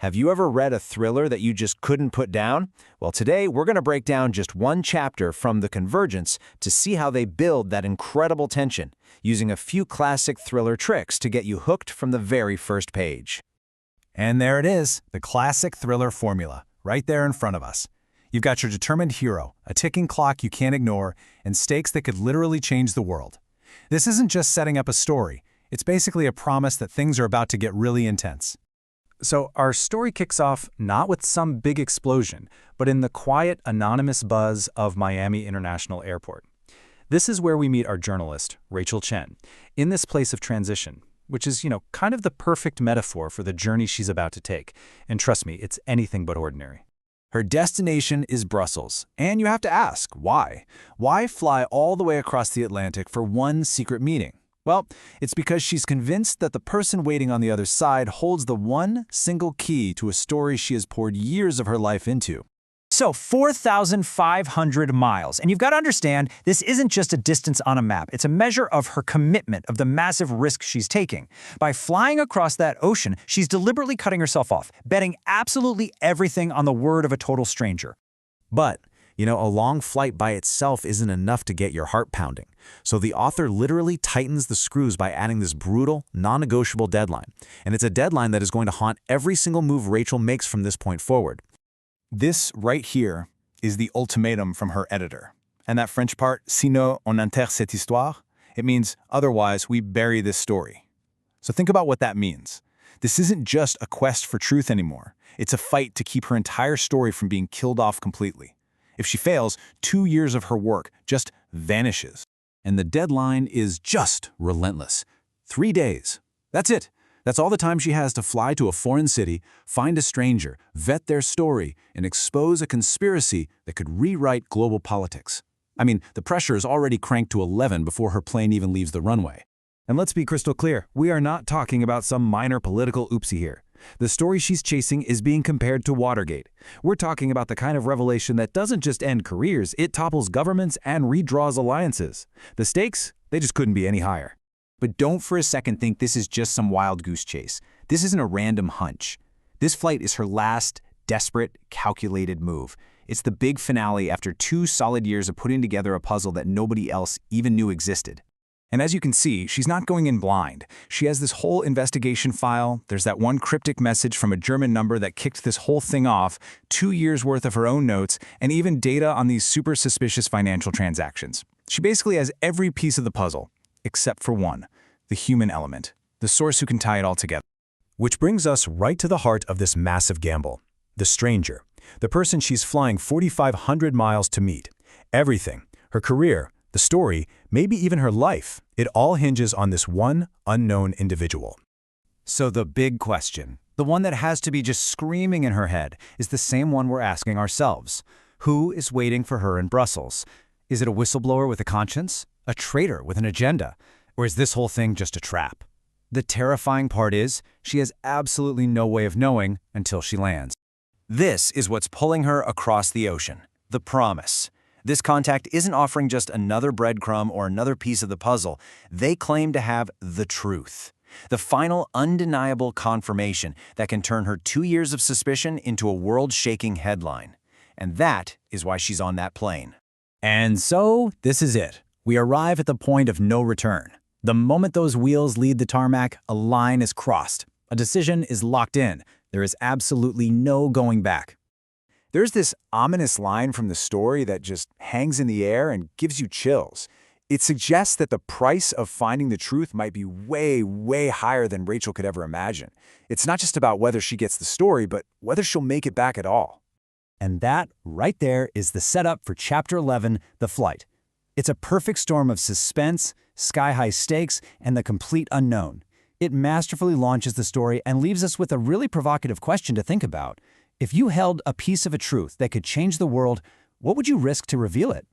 Have you ever read a thriller that you just couldn't put down? Well, today we're going to break down just one chapter from The Convergence to see how they build that incredible tension, using a few classic thriller tricks to get you hooked from the very first page. And there it is, the classic thriller formula, right there in front of us. You've got your determined hero, a ticking clock you can't ignore, and stakes that could literally change the world. This isn't just setting up a story. It's basically a promise that things are about to get really intense. So our story kicks off not with some big explosion, but in the quiet, anonymous buzz of Miami International Airport. This is where we meet our journalist, Rachel Chen, in this place of transition, which is, kind of the perfect metaphor for the journey she's about to take. And trust me, it's anything but ordinary. Her destination is Brussels, and you have to ask, why? Why fly all the way across the Atlantic for one secret meeting? Well, it's because she's convinced that the person waiting on the other side holds the one single key to a story she has poured years of her life into. So 4,500 miles. And you've got to understand, this isn't just a distance on a map. It's a measure of her commitment, of the massive risk she's taking. By flying across that ocean, she's deliberately cutting herself off, betting absolutely everything on the word of a total stranger. But a long flight by itself isn't enough to get your heart pounding. So the author literally tightens the screws by adding this brutal, non-negotiable deadline. And it's a deadline that is going to haunt every single move Rachel makes from this point forward. This right here is the ultimatum from her editor. And that French part, sinon on enterre cette histoire, it means otherwise we bury this story. So think about what that means. This isn't just a quest for truth anymore. It's a fight to keep her entire story from being killed off completely. If she fails, 2 years of her work just vanishes. And the deadline is just relentless. 3 days. That's it. That's all the time she has to fly to a foreign city, find a stranger, vet their story, and expose a conspiracy that could rewrite global politics. I mean, the pressure is already cranked to 11 before her plane even leaves the runway. And let's be crystal clear, we are not talking about some minor political oopsie here. The story she's chasing is being compared to Watergate. We're talking about the kind of revelation that doesn't just end careers, it topples governments and redraws alliances. The stakes, they just couldn't be any higher. But don't for a second think this is just some wild goose chase. This isn't a random hunch. This flight is her last, desperate, calculated move. It's the big finale after 2 solid years of putting together a puzzle that nobody else even knew existed. And as you can see, she's not going in blind. She has this whole investigation file. There's that one cryptic message from a German number that kicked this whole thing off, 2 years worth of her own notes, and even data on these super suspicious financial transactions. She basically has every piece of the puzzle, except for one, the human element, the source who can tie it all together. Which brings us right to the heart of this massive gamble, the stranger, the person she's flying 4,500 miles to meet. Everything, her career, the story, maybe even her life, it all hinges on this one unknown individual. So the big question, the one that has to be just screaming in her head, is the same one we're asking ourselves. Who is waiting for her in Brussels? Is it a whistleblower with a conscience? A traitor with an agenda? Or is this whole thing just a trap? The terrifying part is, she has absolutely no way of knowing until she lands. This is what's pulling her across the ocean, the promise. This contact isn't offering just another breadcrumb or another piece of the puzzle. They claim to have the truth, the final undeniable confirmation that can turn her 2 years of suspicion into a world-shaking headline. And that is why she's on that plane. And so, this is it. We arrive at the point of no return. The moment those wheels leave the tarmac, a line is crossed. A decision is locked in. There is absolutely no going back. There's this ominous line from the story that just hangs in the air and gives you chills. It suggests that the price of finding the truth might be way, way higher than Rachel could ever imagine. It's not just about whether she gets the story, but whether she'll make it back at all. And that, right there, is the setup for Chapter 11, The Flight. It's a perfect storm of suspense, sky-high stakes, and the complete unknown. It masterfully launches the story and leaves us with a really provocative question to think about. If you held a piece of a truth that could change the world, what would you risk to reveal it?